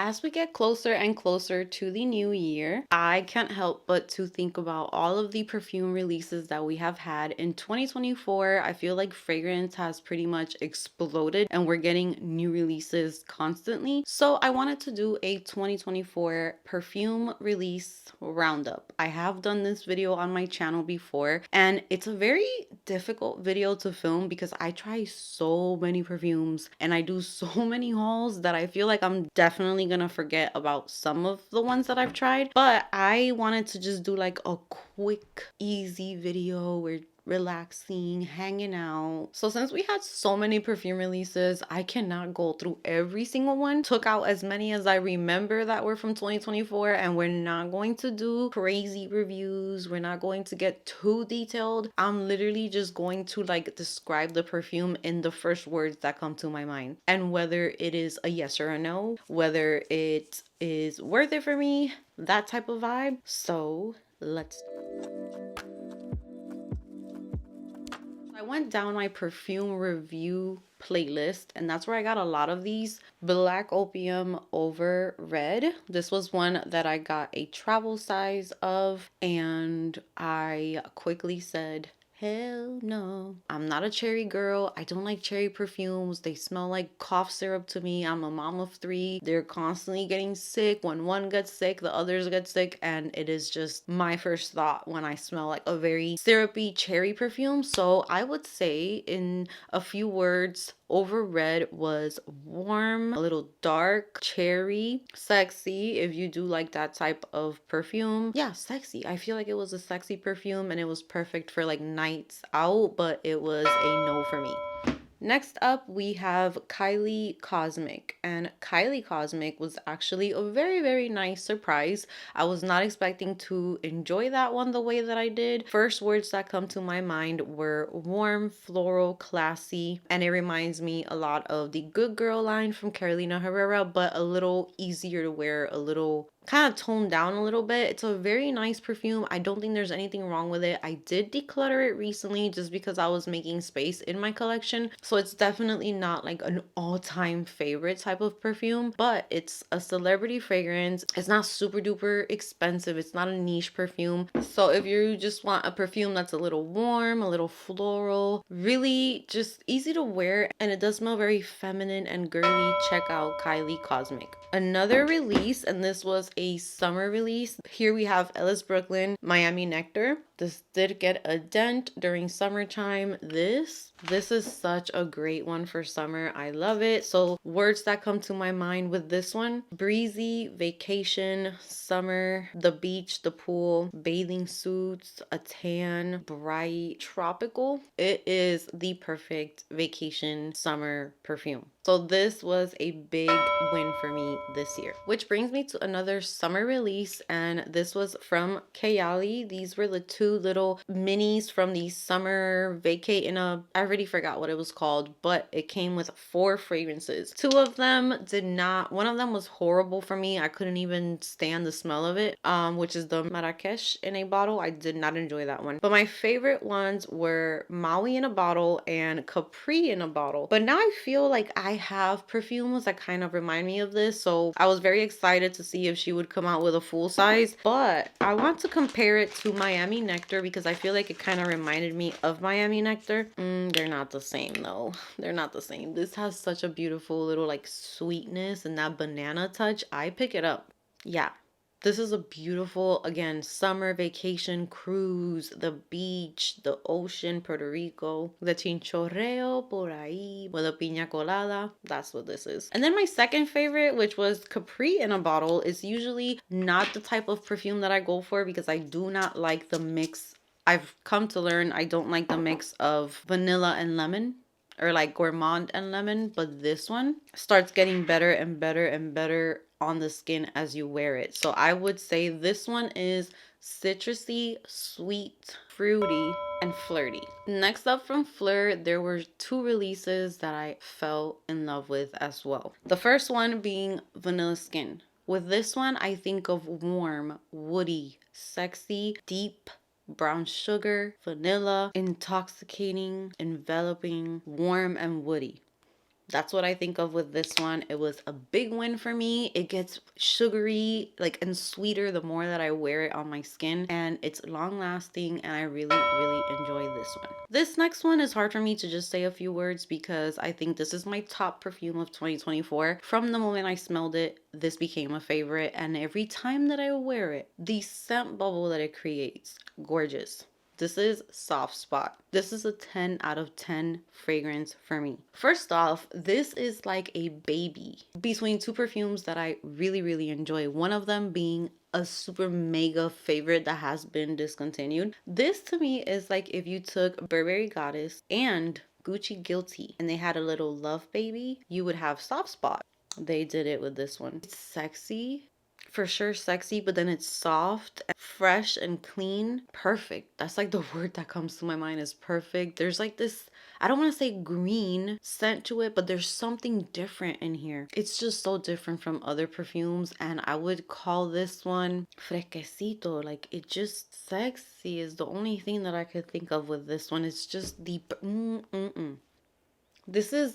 As we get closer and closer to the new year, I can't help but to think about all of the perfume releases that we have had in 2024. I feel like fragrance has pretty much exploded and we're getting new releases constantly. So I wanted to do a 2024 perfume release roundup. I have done this video on my channel before and it's a very difficult video to film because I try so many perfumes and I do so many hauls that I feel like I'm definitely gonna forget about some of the ones that I've tried. But I wanted to just do like a quick, easy video where relaxing, hanging out. So since we had so many perfume releases, I cannot go through every single one. Took out as many as I remember that were from 2024, and we're not going to do crazy reviews. We're not going to get too detailed. I'm literally just going to like describe the perfume in the first words that come to my mind. And whether it is a yes or a no, whether it is worth it for me, that type of vibe. So let's I went down my perfume review playlist and that's where I got a lot of these. Black Opium over Red. This was one that I got a travel size of and I quickly said, hell no. I'm not a cherry girl. I don't like cherry perfumes. They smell like cough syrup to me. I'm a mom of 3. They're constantly getting sick. When one gets sick, the others get sick. And it is just my first thought when I smell like a very syrupy cherry perfume. So I would say in a few words, Over Red was warm, a little dark, cherry, sexy if you do like that type of perfume. Yeah, sexy. I feel like it was a sexy perfume and it was perfect for like nights out, but it was a no for me. Next up, we have Kylie Cosmic, and Kylie Cosmic was actually a very, very nice surprise. I was not expecting to enjoy that one the way that I did. First words that come to my mind were warm, floral, classy, and it reminds me a lot of the Good Girl line from Carolina Herrera, but a little easier to wear, a little kind of toned down a little bit. It's a very nice perfume. I don't think there's anything wrong with it. I did declutter it recently just because I was making space in my collection. So it's definitely not like an all-time favorite type of perfume, but it's a celebrity fragrance. It's not super duper expensive. It's not a niche perfume. So if you just want a perfume that's a little warm, a little floral, really just easy to wear, and it does smell very feminine and girly, check out Kylie Cosmic. Another release, and this was a summer release. Here we have Ellis Brooklyn Miami Nectar. This did get a dent during summertime. This is such a great one for summer. I love it. So words that come to my mind with this one: breezy, vacation, summer, the beach, the pool, bathing suits, a tan, bright, tropical. It is the perfect vacation summer perfume. So this was a big win for me this year. Which brings me to another summer release, and this was from Kayali. These were the 2 little minis from the summer vacate in a, I already forgot what it was called, but it came with 4 fragrances. 2 of them did not, one of them was horrible for me. I couldn't even stand the smell of it, which is the Marrakesh in a bottle. I did not enjoy that one. But my favorite ones were Maui in a bottle and Capri in a bottle. But now I feel like I have perfumes that kind of remind me of this, so I was very excited to see if she would come out with a full size. But I want to compare it to Miami Nectar because I feel like it kind of reminded me of Miami Nectar. They're not the same though. They're not the same. This has such a beautiful little like sweetness and that banana touch. I pick it up. Yeah. This is a beautiful, again, summer vacation cruise, the beach, the ocean, Puerto Rico, the chinchorreo por ahí, with a piña colada. That's what this is. And then my second favorite, which was Capri in a bottle, is usually not the type of perfume that I go for because I do not like the mix. I've come to learn I don't like the mix of vanilla and lemon, or like gourmand and lemon, but this one starts getting better and better and better on the skin as you wear it. So I would say this one is citrusy, sweet, fruity, and flirty. Next up from Fleur, there were 2 releases that I fell in love with as well. The first one being Vanilla Skin. With this one, I think of warm, woody, sexy, deep, brown sugar, vanilla, intoxicating, enveloping, warm, and woody. That's what I think of with this one. It was a big win for me. It gets sugary like and sweeter the more that I wear it on my skin, and it's long lasting, and I really enjoy this one. This next one is hard for me to just say a few words because I think this is my top perfume of 2024. From the moment I smelled it, this became a favorite, and every time that I wear it, the scent bubble that it creates, gorgeous. This is Soft Spot. This is a 10 out of 10 fragrance for me. First off, this is like a baby between two perfumes that I really enjoy. One of them being a super mega favorite that has been discontinued. This to me is like if you took Burberry Goddess and Gucci Guilty and they had a little love baby, you would have Soft Spot. They did it with this one. It's sexy. For sure sexy, but then it's soft, fresh and clean. Perfect. That's like the word that comes to my mind is perfect. There's like this, I don't want to say green scent to it, but there's something different in here. It's just so different from other perfumes, and I would call this one fresquecito. Like, it just sexy is the only thing that I could think of with this one. It's just the This is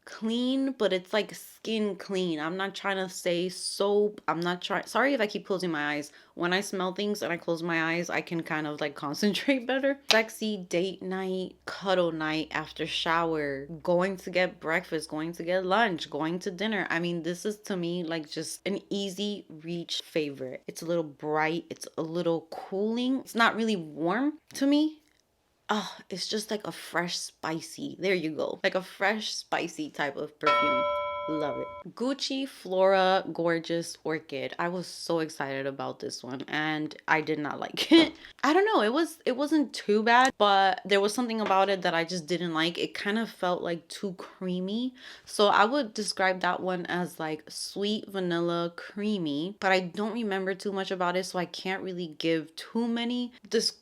clean, but it's like skin clean. I'm not trying to say soap. I'm not trying. Sorry if I keep closing my eyes. When I smell things and I close my eyes, I can kind of like concentrate better. Sexy date night, cuddle night after shower, going to get breakfast, going to get lunch, going to dinner. I mean, this is to me like just an easy reach favorite. It's a little bright. It's a little cooling. It's not really warm to me. Oh, it's just like a fresh, spicy. There you go. Like a fresh, spicy type of perfume. Love it. Gucci Flora Gorgeous Orchid. I was so excited about this one and I did not like it. I don't know. It wasn't too bad, but there was something about it that I just didn't like. It kind of felt like too creamy. So I would describe that one as like sweet vanilla creamy, but I don't remember too much about it, so I can't really give too many descriptions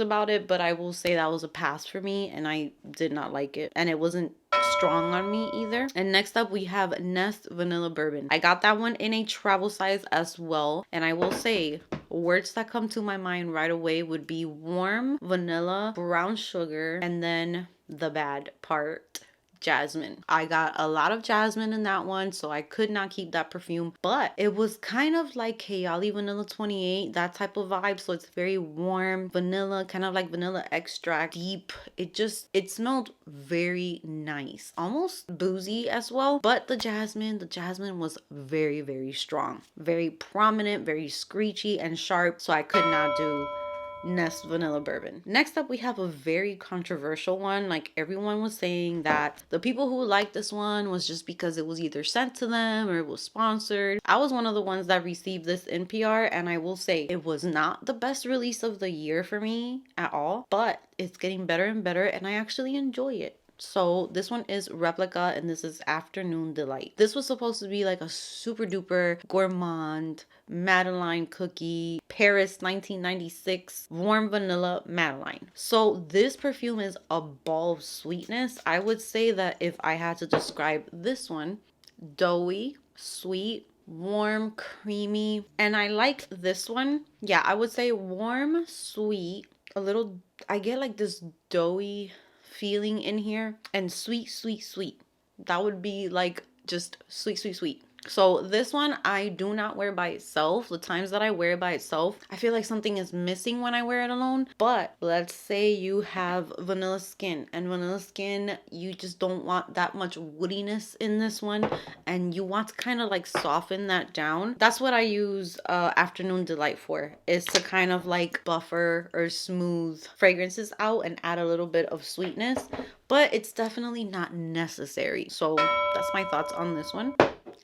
about it, but I will say that was a pass for me and I did not like it, and it wasn't strong on me either. And next up we have Nest Vanilla Bourbon. I got that one in a travel size as well, and I will say words that come to my mind right away would be warm vanilla, brown sugar, and then the bad part, jasmine. I got a lot of jasmine in that one, so I could not keep that perfume, but it was kind of like Kayali Vanilla 28, that type of vibe. So it's very warm vanilla, kind of like vanilla extract, deep. It smelled very nice, almost boozy as well. But the jasmine was very strong, very prominent, very screechy and sharp, so I could not do Nest Vanilla Bourbon. Next up, we have a very controversial one. Like, everyone was saying that the people who liked this one was just because it was either sent to them or it was sponsored. I was one of the ones that received this in PR, and I will say it was not the best release of the year for me at all, but it's getting better and better, and I actually enjoy it. So this one is Replica, and this is Afternoon Delight. This was supposed to be like a super duper gourmand Madeline cookie, Paris 1996 warm vanilla Madeline. So this perfume is a ball of sweetness. I would say that if I had to describe this one, doughy, sweet, warm, creamy, and I like this one. Yeah, I would say warm, sweet, a little, I get like this doughy feeling in here, and sweet. That would be like just sweet. So this one I do not wear by itself. The times that I wear it by itself, I feel like something is missing when I wear it alone. But let's say you have vanilla skin, and vanilla skin, you just don't want that much woodiness in this one, and you want to kind of like soften that down. That's what I use Afternoon Delight for, is to kind of like buffer or smooth fragrances out and add a little bit of sweetness, but it's definitely not necessary. So that's my thoughts on this one.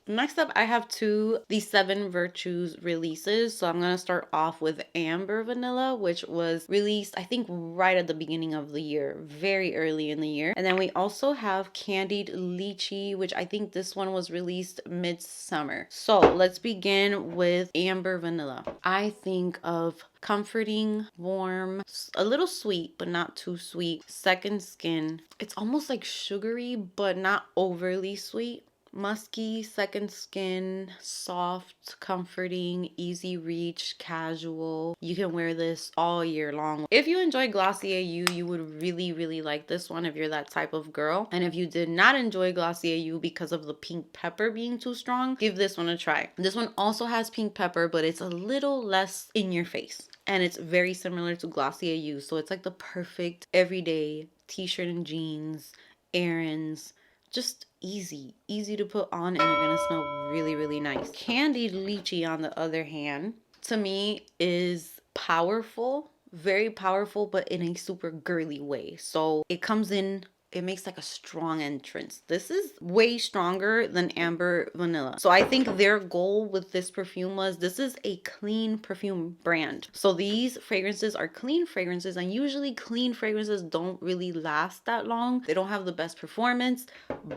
Next up, I have the 7 Virtues releases. So I'm going to start off with Amber Vanilla, which was released, I think, right at the beginning of the year, very early in the year. And then we also have Candied Lychee, which I think this one was released midsummer. So let's begin with Amber Vanilla. I think of comforting, warm, a little sweet, but not too sweet. Second skin. It's almost like sugary, but not overly sweet. Musky, second skin, soft, comforting, easy reach, casual. You can wear this all year long. If you enjoy Glossier You, you would really, really like this one if you're that type of girl. And if you did not enjoy Glossier You because of the pink pepper being too strong, give this one a try. This one also has pink pepper, but it's a little less in your face. And it's very similar to Glossier You. So it's like the perfect everyday t-shirt and jeans, errands, just easy to put on, and you're gonna smell really, really nice. Candied Lychee, on the other hand, to me is powerful, very powerful, but in a super girly way. So it comes in, it makes like a strong entrance. This is way stronger than Amber Vanilla. So I think their goal with this perfume was, this is a clean perfume brand. So these fragrances are clean fragrances, and usually clean fragrances don't really last that long. They don't have the best performance,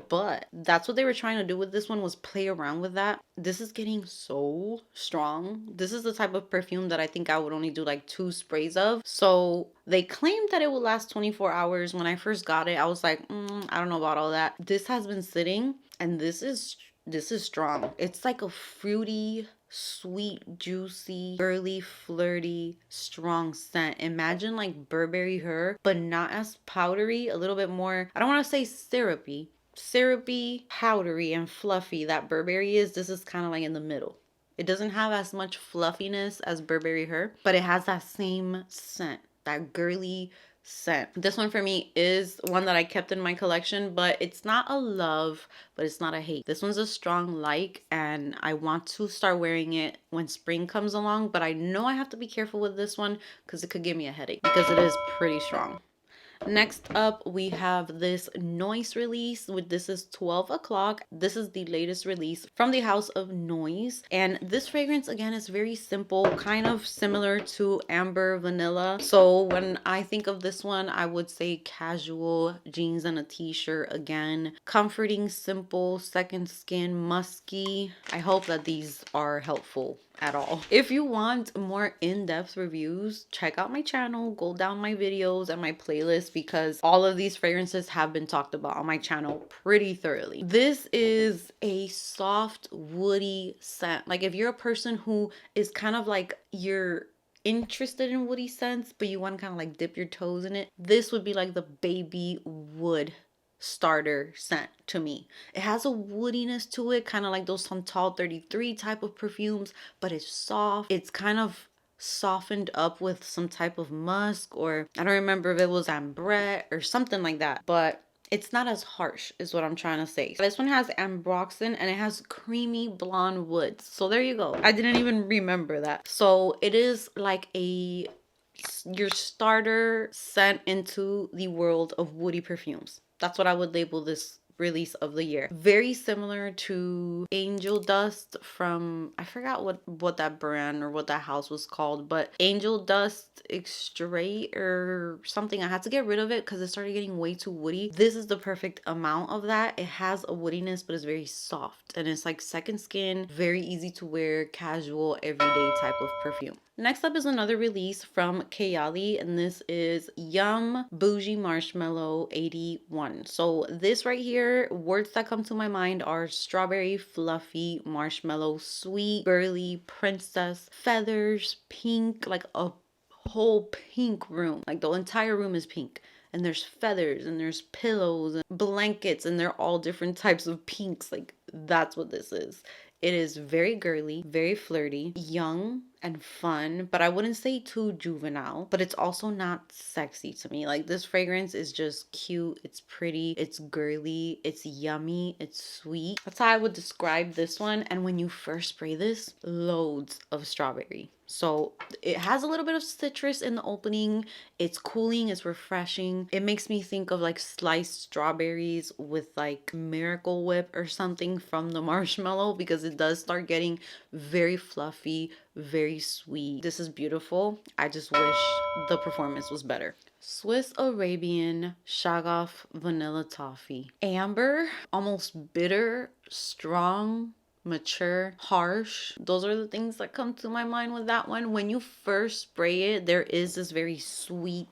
but that's what they were trying to do with this one, was play around with that. This is getting so strong. This is the type of perfume that I think I would only do like 2 sprays of. So they claimed that it would last 24 hours. When I first got it, I was like, I don't know about all that. This has been sitting, and this is strong. It's like a fruity, sweet, juicy, girly, flirty, strong scent. Imagine like Burberry Her, but not as powdery, a little bit more, I don't want to say syrupy, powdery, and fluffy that Burberry is. This is kind of like in the middle. It doesn't have as much fluffiness as Burberry Her, but it has that same scent, that girly scent. This one for me is one that I kept in my collection, but it's not a love, but it's not a hate. This one's a strong like, and I want to start wearing it when spring comes along, but I know I have to be careful with this one because it could give me a headache because it is pretty strong. Next up, we have this Noise release. This is 12 o'clock. This is the latest release from the House of Noise. And this fragrance, again, is very simple, kind of similar to Amber Vanilla. So when I think of this one, I would say casual, jeans and a t-shirt again. Comforting, simple, second skin, musky. I hope that these are helpful at all. If you want more in-depth reviews, check out my channel, go down my videos and my playlist, because all of these fragrances have been talked about on my channel pretty thoroughly. This is a soft, woody scent. Like if you're a person who is kind of like, you're interested in woody scents, but you want to kind of like dip your toes in it, this would be like the baby wood starter scent to me. It has a woodiness to it, kind of like those Santal 33 type of perfumes, but it's soft. It's kind of softened up with some type of musk, or I don't remember if it was ambre or something like that, but it's not as harsh is what I'm trying to say. This one has ambroxan and it has creamy blonde woods. So there you go. I didn't even remember that. So it is like your starter scent into the world of woody perfumes. That's what I would label this release of the year. Very similar to Angel Dust from, I forgot what that brand or what that house was called, but Angel Dust Extrait or something. I had to get rid of it because it started getting way too woody. This is the perfect amount of that. It has a woodiness, but it's very soft, and it's like second skin, very easy to wear, casual, everyday type of perfume. Next up is another release from Kayali, and this is Yum Bougie Marshmallow 81. So this right here, words that come to my mind are strawberry, fluffy, marshmallow, sweet, girly, princess, feathers, pink, like a whole pink room. Like the entire room is pink. And there's feathers and there's pillows and blankets, and they're all different types of pinks. Like that's what this is. It is very girly, very flirty, young and fun, but I wouldn't say too juvenile, but it's also not sexy to me. Like this fragrance is just cute, it's pretty, it's girly, it's yummy, it's sweet. That's how I would describe this one. And when you first spray this, loads of strawberry. So it has a little bit of citrus in the opening. It's cooling, it's refreshing. It makes me think of like sliced strawberries with like Miracle Whip or something from the marshmallow, because it does start getting very fluffy, very sweet. This is beautiful. I just wish the performance was better. Swiss Arabian Shaggoff Vanilla Toffee. Amber, almost bitter, strong, mature, harsh. Those are the things that come to my mind with that one. When you first spray it, there is this very sweet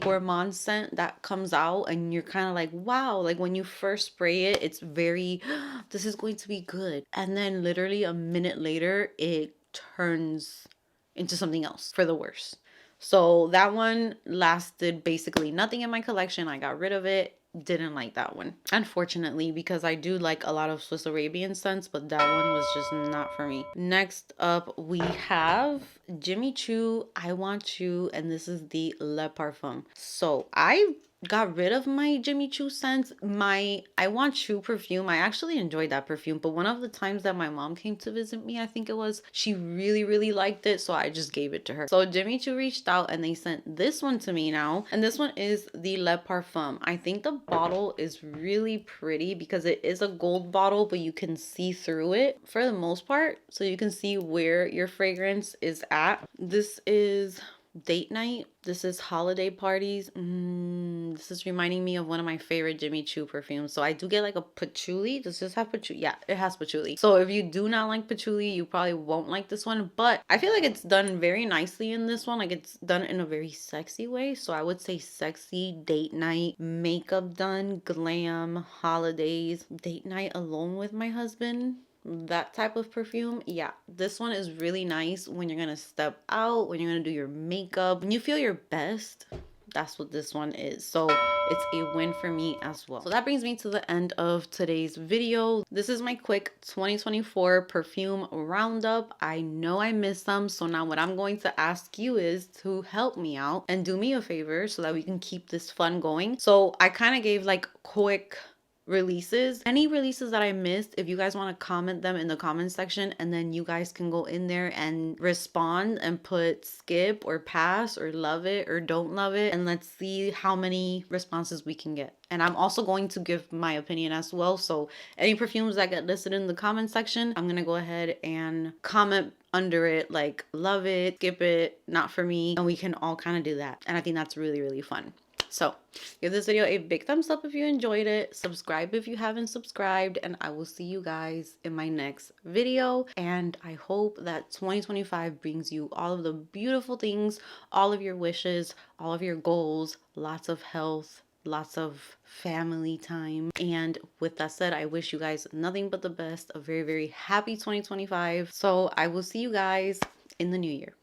gourmand scent that comes out, and you're kind of like, wow. Like when you first spray it, it's very, this is going to be good. And then literally a minute later, it turns into something else for the worse. So that one lasted basically nothing in my collection. I got rid of it. Didn't like that one, unfortunately, because I do like a lot of Swiss Arabian scents, but that one was just not for me. Next up, we have Jimmy Choo, I Want Choo, and this is the Le Parfum. So I got rid of my Jimmy Choo scents. My I Want Choo perfume, I actually enjoyed that perfume, but one of the times that my mom came to visit me, I think it was, she really liked it, so I just gave it to her. So Jimmy Choo reached out and they sent this one to me now, and this one is the Le Parfum. I think the bottle is really pretty because it is a gold bottle, but you can see through it for the most part, so you can see where your fragrance is at. This is date night. This is holiday parties. This is reminding me of one of my favorite Jimmy Choo perfumes. So I do get like a patchouli. Does this have patchouli? Yeah, it has patchouli. So if you do not like patchouli, you probably won't like this one. But I feel like it's done very nicely in this one. Like it's done in a very sexy way. So I would say sexy, date night, makeup done, glam, holidays, date night alone with my husband, that type of perfume. Yeah, this one is really nice when you're gonna step out, when you're gonna do your makeup, when you feel your best. That's what this one is. So it's a win for me as well. So that brings me to the end of today's video. This is my quick 2024 perfume roundup. I know I missed some, so now what I'm going to ask you is to help me out and do me a favor so that we can keep this fun going. So I kind of gave like quick releases. Any releases that I missed, if you guys want to comment them in the comment section, and then you guys can go in there and respond and put skip or pass or love it or don't love it, and let's see how many responses we can get. And I'm also going to give my opinion as well. So any perfumes that get listed in the comment section, I'm gonna go ahead and comment under it like love it, skip it, not for me, and we can all kind of do that. And I think that's really fun. So give this video a big thumbs up if you enjoyed it, subscribe if you haven't subscribed, and I will see you guys in my next video. And I hope that 2025 brings you all of the beautiful things, all of your wishes, all of your goals, lots of health, lots of family time. And with that said, I wish you guys nothing but the best, a very happy 2025. So I will see you guys in the new year.